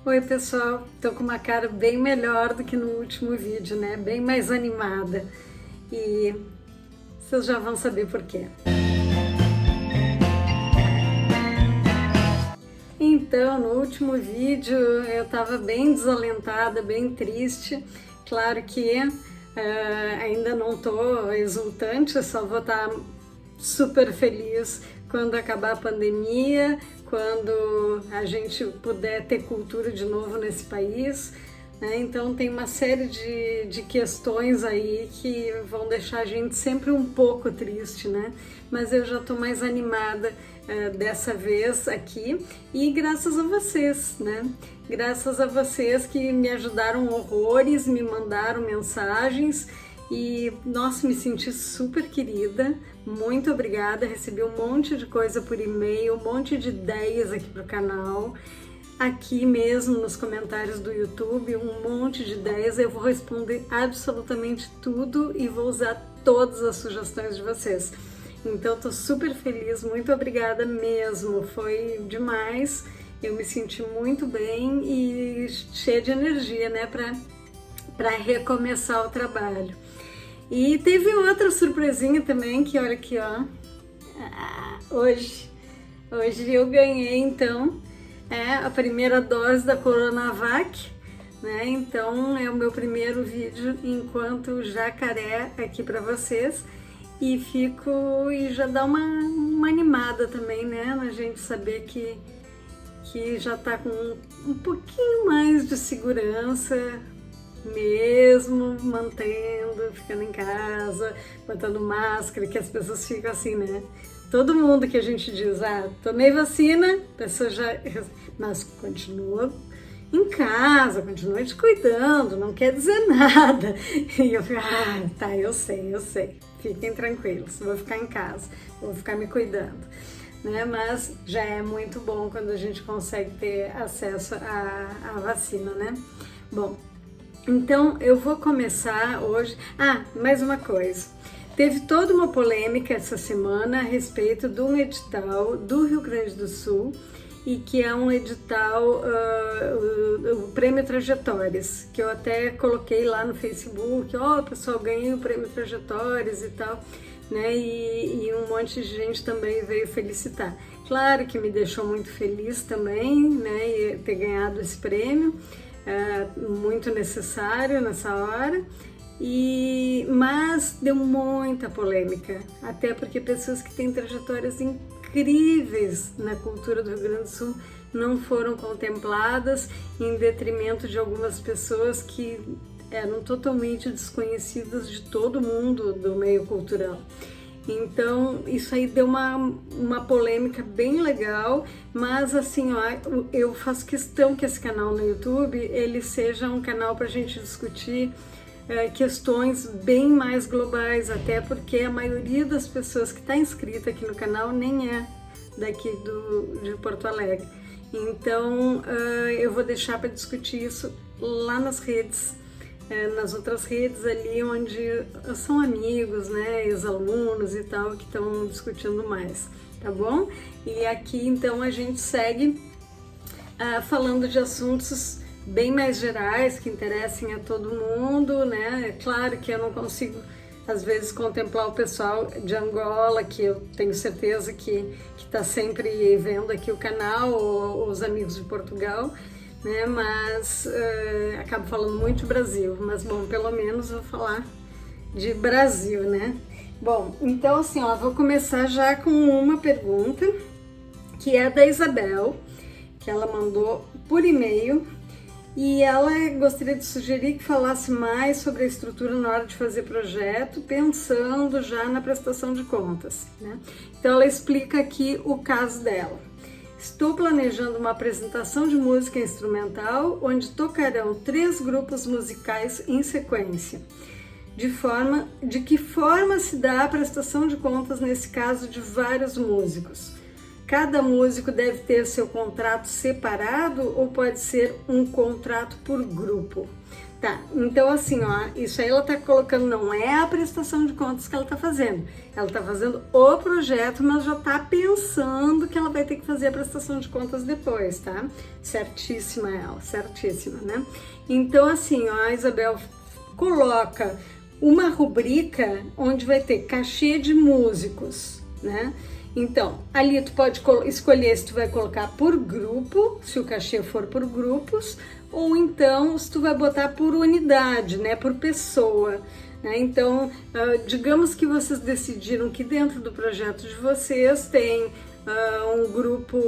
Oi pessoal, tô com uma cara bem melhor do que no último vídeo, né? Bem mais animada. E vocês já vão saber por quê. Então, no último vídeo eu tava bem desalentada, bem triste. Claro que ainda não tô exultante, só vou estar super feliz quando acabar a pandemia, quando a gente puder ter cultura de novo nesse país, né? Então tem uma série de questões aí que vão deixar a gente sempre um pouco triste, né? Mas eu já tô mais animada dessa vez aqui e graças a vocês, né? Graças a vocês que me ajudaram horrores, me mandaram mensagens. E, nossa, me senti super querida, muito obrigada, recebi um monte de coisa por e-mail, um monte de ideias aqui pro canal, aqui mesmo nos comentários do YouTube, um monte de ideias, eu vou responder absolutamente tudo e vou usar todas as sugestões de vocês. Então, tô super feliz, muito obrigada mesmo, foi demais, eu me senti muito bem e cheia de energia, né, para recomeçar o trabalho. E teve outra surpresinha também, que olha aqui, ó, hoje eu ganhei então a primeira dose da Coronavac, né? Então é o meu primeiro vídeo enquanto jacaré aqui para vocês e já dá uma animada também, né? Na gente saber que já tá com um pouquinho mais de segurança, mesmo mantendo, ficando em casa, botando máscara, que as pessoas ficam assim, né? Todo mundo que a gente diz, tomei vacina, a pessoa já... Mas continua em casa, continua te cuidando, não quer dizer nada. E eu fico, tá, eu sei. Fiquem tranquilos, vou ficar em casa, vou ficar me cuidando. Né? Mas já é muito bom quando a gente consegue ter acesso à vacina, né? Bom, então eu vou começar hoje... mais uma coisa. Teve toda uma polêmica essa semana a respeito de um edital do Rio Grande do Sul e que é um edital, o Prêmio Trajetórias, que eu até coloquei lá no Facebook, pessoal, ganhei o Prêmio Trajetórias e tal, né? E um monte de gente também veio felicitar. Claro que me deixou muito feliz também, né, ter ganhado esse prêmio. Muito necessário nessa hora, mas deu muita polêmica, até porque pessoas que têm trajetórias incríveis na cultura do Rio Grande do Sul não foram contempladas, em detrimento de algumas pessoas que eram totalmente desconhecidas de todo mundo do meio cultural. Então, isso aí deu uma polêmica bem legal, mas assim, eu faço questão que esse canal no YouTube, ele seja um canal para a gente discutir questões bem mais globais, até porque a maioria das pessoas que está inscrita aqui no canal nem é daqui de Porto Alegre. Então, eu vou deixar para discutir isso lá nas redes, nas outras redes ali onde são amigos, né, ex-alunos e tal, que estão discutindo mais, tá bom? E aqui então a gente segue falando de assuntos bem mais gerais, que interessem a todo mundo, né? É claro que eu não consigo às vezes contemplar o pessoal de Angola, que eu tenho certeza que está sempre vendo aqui o canal, ou os amigos de Portugal, né? Mas acabo falando muito de Brasil, mas bom, pelo menos vou falar de Brasil, né? Bom, então assim, vou começar já com uma pergunta, que é da Isabel, que ela mandou por e-mail, e ela gostaria de sugerir que falasse mais sobre a estrutura na hora de fazer projeto, pensando já na prestação de contas, né? Então ela explica aqui o caso dela. Estou planejando uma apresentação de música instrumental onde tocarão 3 grupos musicais em sequência. De que forma se dá a prestação de contas nesse caso de vários músicos? Cada músico deve ter seu contrato separado ou pode ser um contrato por grupo? Tá, então assim, ó, isso aí ela tá colocando, não é a prestação de contas que ela tá fazendo. Ela tá fazendo o projeto, mas já tá pensando que ela vai ter que fazer a prestação de contas depois, tá? Certíssima ela, certíssima, né? Então assim, ó, a Isabel coloca uma rubrica onde vai ter cachê de músicos, né? Então, ali tu pode escolher se tu vai colocar por grupo, se o cachê for por grupos, ou então se tu vai botar por unidade, né, por pessoa, né? Então, digamos que vocês decidiram que dentro do projeto de vocês tem um grupo,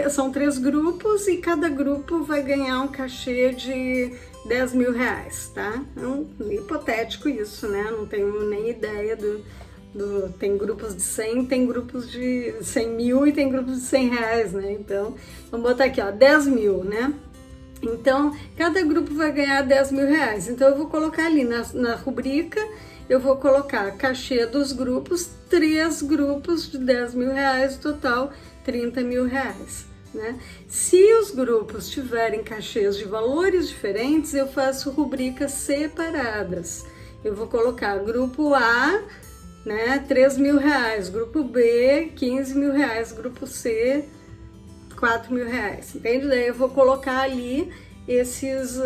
são 3 grupos e cada grupo vai ganhar um cachê de 10 mil reais, tá? É um hipotético isso, né? Não tenho nem ideia tem grupos de 100, tem grupos de 100 mil e tem grupos de 100 reais, né? Então, vamos botar aqui, ó, 10 mil, né? Então, cada grupo vai ganhar 10 mil reais. Então, eu vou colocar ali na rubrica, eu vou colocar cachê dos grupos, 3 grupos de 10 mil reais, total 30 mil reais, né? Se os grupos tiverem cachês de valores diferentes, eu faço rubricas separadas. Eu vou colocar grupo A, né, 3 mil reais, grupo B, 15 mil reais, grupo C, 4 mil reais, entende? Daí eu vou colocar ali esses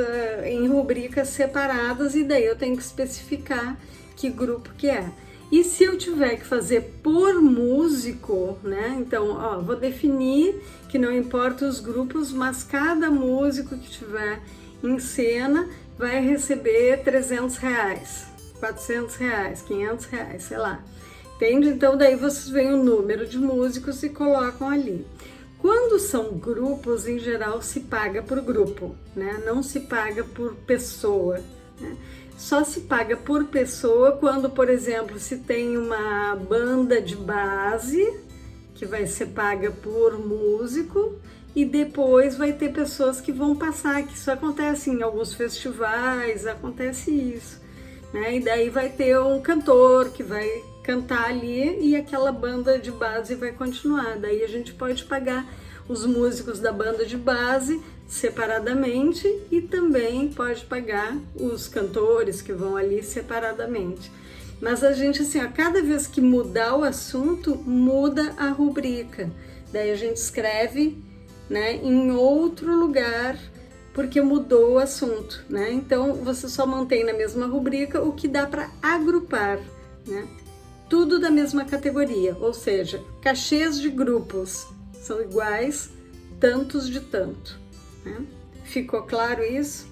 em rubricas separadas e daí eu tenho que especificar que grupo que é. E se eu tiver que fazer por músico, né, então, ó, vou definir que não importa os grupos, mas cada músico que tiver em cena vai receber 300 reais. 400 reais, 500 reais, sei lá, entende? Então daí vocês veem o número de músicos e colocam ali. Quando são grupos, em geral se paga por grupo, né? Não se paga por pessoa, né? Só se paga por pessoa quando, por exemplo, se tem uma banda de base que vai ser paga por músico e depois vai ter pessoas que vão passar, que isso acontece em alguns festivais, acontece isso, né? E daí vai ter um cantor que vai cantar ali e aquela banda de base vai continuar. Daí a gente pode pagar os músicos da banda de base separadamente e também pode pagar os cantores que vão ali separadamente. Mas a gente, assim, a cada vez que mudar o assunto, muda a rubrica. Daí a gente escreve, né, em outro lugar, porque mudou o assunto, né? Então você só mantém na mesma rubrica o que dá para agrupar, né? Tudo da mesma categoria, ou seja, cachês de grupos são iguais, tantos de tanto, né? Ficou claro isso?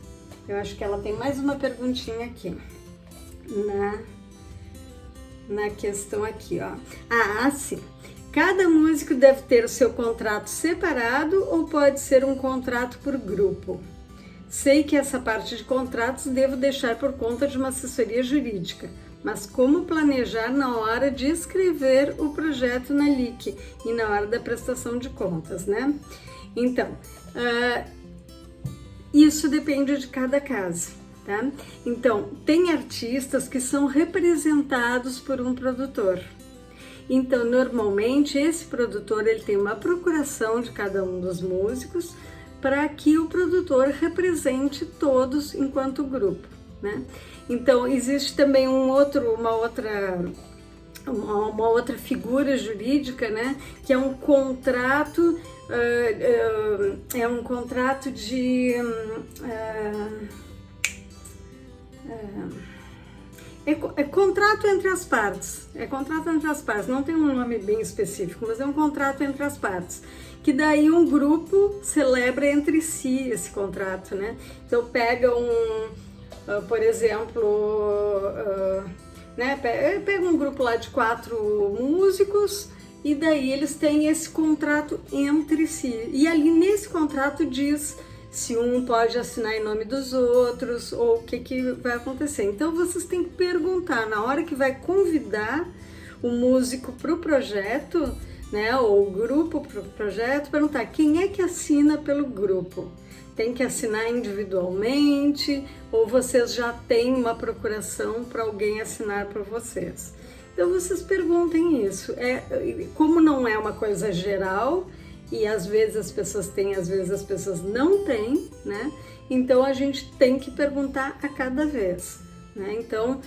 Eu acho que ela tem mais uma perguntinha aqui na questão aqui, ó. Ah, sim. Cada músico deve ter o seu contrato separado ou pode ser um contrato por grupo? Sei que essa parte de contratos devo deixar por conta de uma assessoria jurídica, mas como planejar na hora de escrever o projeto na LIC e na hora da prestação de contas, né? Então, isso depende de cada caso, tá? Então, tem artistas que são representados por um produtor. Então, normalmente, esse produtor ele tem uma procuração de cada um dos músicos para que o produtor represente todos enquanto grupo, né? Então, existe também uma outra figura jurídica, né? Que é um contrato, é contrato entre as partes, não tem um nome bem específico, mas é um contrato entre as partes, que daí um grupo celebra entre si esse contrato, né? Então pega por exemplo, né? Pega um grupo lá de 4 músicos e daí eles têm esse contrato entre si, e ali nesse contrato diz se um pode assinar em nome dos outros ou o que vai acontecer. Então vocês têm que perguntar na hora que vai convidar o músico para o projeto, né, ou o grupo para o projeto, perguntar quem é que assina pelo grupo. Tem que assinar individualmente ou vocês já têm uma procuração para alguém assinar por vocês? Então vocês perguntem isso. Como não é uma coisa geral, e às vezes as pessoas têm, às vezes as pessoas não têm, né? Então a gente tem que perguntar a cada vez, né? Então,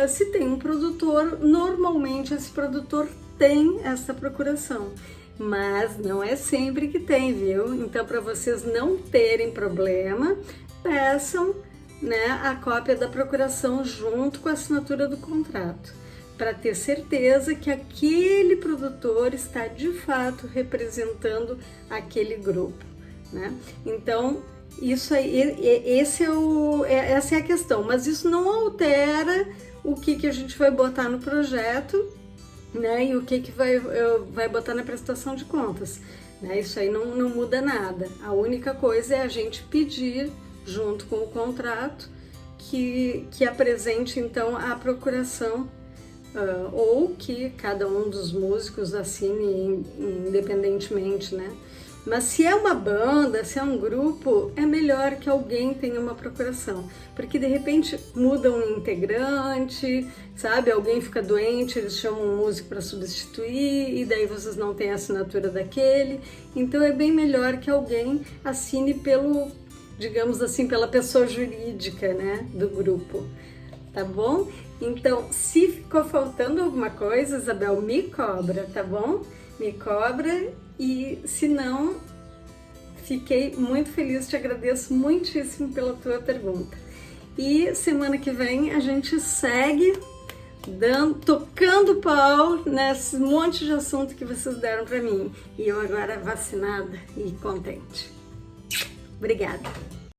se tem um produtor, normalmente esse produtor tem essa procuração, mas não é sempre que tem, viu? Então, para vocês não terem problema, peçam, né, a cópia da procuração junto com a assinatura do contrato, para ter certeza que aquele produtor está de fato representando aquele grupo, né? Então, isso aí, essa é a questão, mas isso não altera o que a gente vai botar no projeto, né? E o que vai botar na prestação de contas, né? Isso aí não muda nada. A única coisa é a gente pedir, junto com o contrato, que apresente então a procuração, ou que cada um dos músicos assine independentemente, né? Mas se é uma banda, se é um grupo, é melhor que alguém tenha uma procuração, porque de repente muda um integrante, sabe? Alguém fica doente, eles chamam um músico para substituir e daí vocês não têm a assinatura daquele. Então é bem melhor que alguém assine pelo, digamos assim, pela pessoa jurídica, né, do grupo, tá bom? Então, se ficou faltando alguma coisa, Isabel, me cobra, tá bom? Me cobra, e se não, fiquei muito feliz, te agradeço muitíssimo pela tua pergunta. E semana que vem a gente segue tocando pau nesse monte de assunto que vocês deram para mim. E eu agora vacinada e contente. Obrigada!